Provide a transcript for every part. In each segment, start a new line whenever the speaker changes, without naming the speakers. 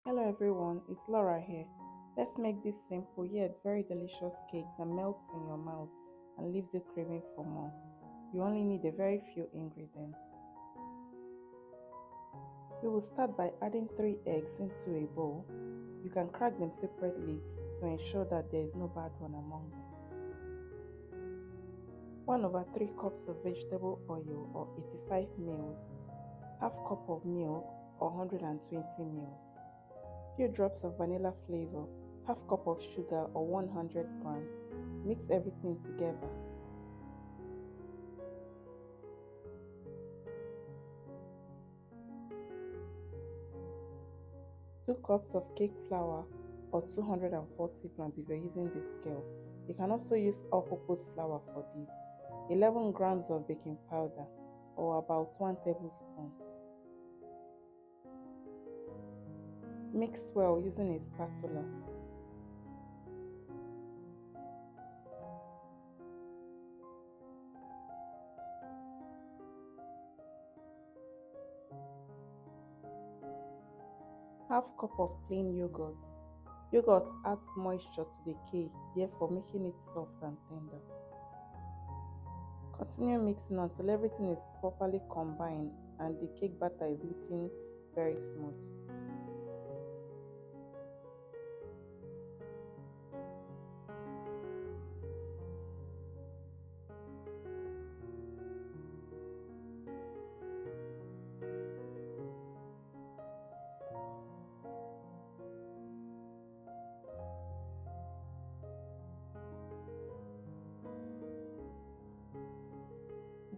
Hello everyone, it's Laura here. Let's make this simple yet very delicious cake that melts in your mouth and leaves you craving for more. You only need a very few ingredients. We will start by adding 3 eggs into a bowl. You can crack them separately to ensure that there is no bad one among them. 1 over 3 cups of vegetable oil or 85 ml, half cup of milk or 120 ml. Few drops of vanilla flavor, half cup of sugar or 100 grams. Mix everything together. Two cups of cake flour or 240 grams if you're using the scale. You can also use all-purpose flour for this. 11 grams of baking powder or about 1 tablespoon. Mix well using a spatula. Half cup of plain yogurt. Yogurt adds moisture to the cake, therefore making it soft and tender. Continue mixing until everything is properly combined and the cake batter is looking very smooth.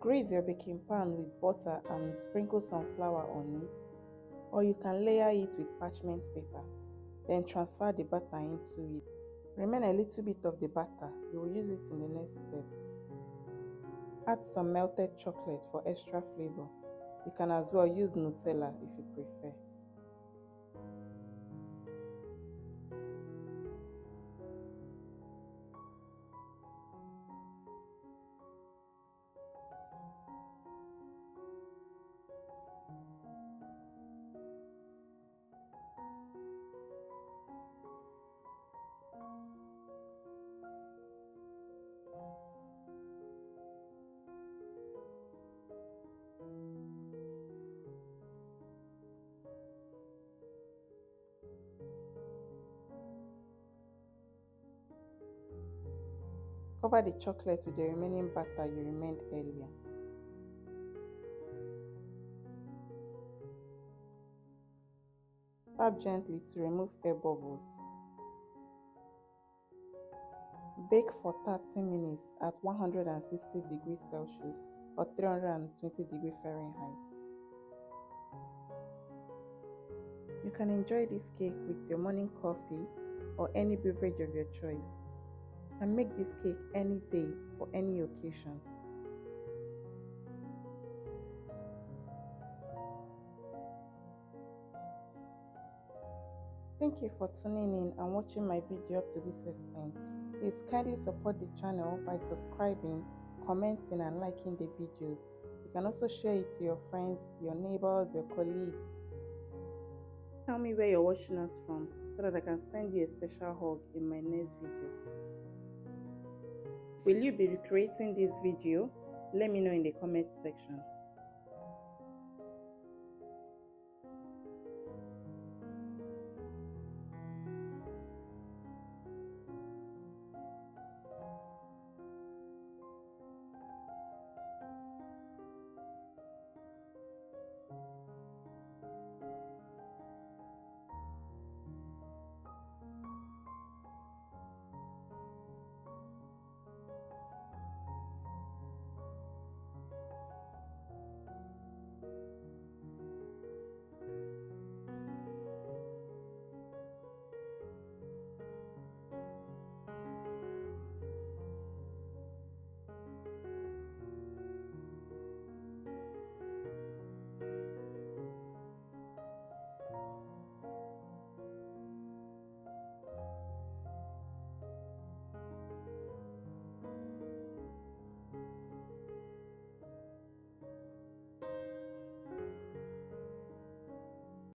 Grease your baking pan with butter and sprinkle some flour on it, or you can layer it with parchment paper. Then transfer the batter into it. Remain a little bit of the batter, you will use it in the next step. Add some melted chocolate for extra flavor. You can as well use Nutella if you prefer. Cover the chocolate with the remaining batter you remained earlier. Tap gently to remove air bubbles. Bake for 30 minutes at 160 degrees Celsius or 320 degrees Fahrenheit. You can enjoy this cake with your morning coffee or any beverage of your choice. And make this cake any day for any occasion. Thank you for tuning in and watching my video up to this extent. Please kindly support the channel by subscribing, commenting and liking the videos. You can also share it to your friends, your neighbors, your colleagues. Tell me where you're watching us from so that I can send you a special hug in my next video. Will you be recreating this video? Let me know in the comment section.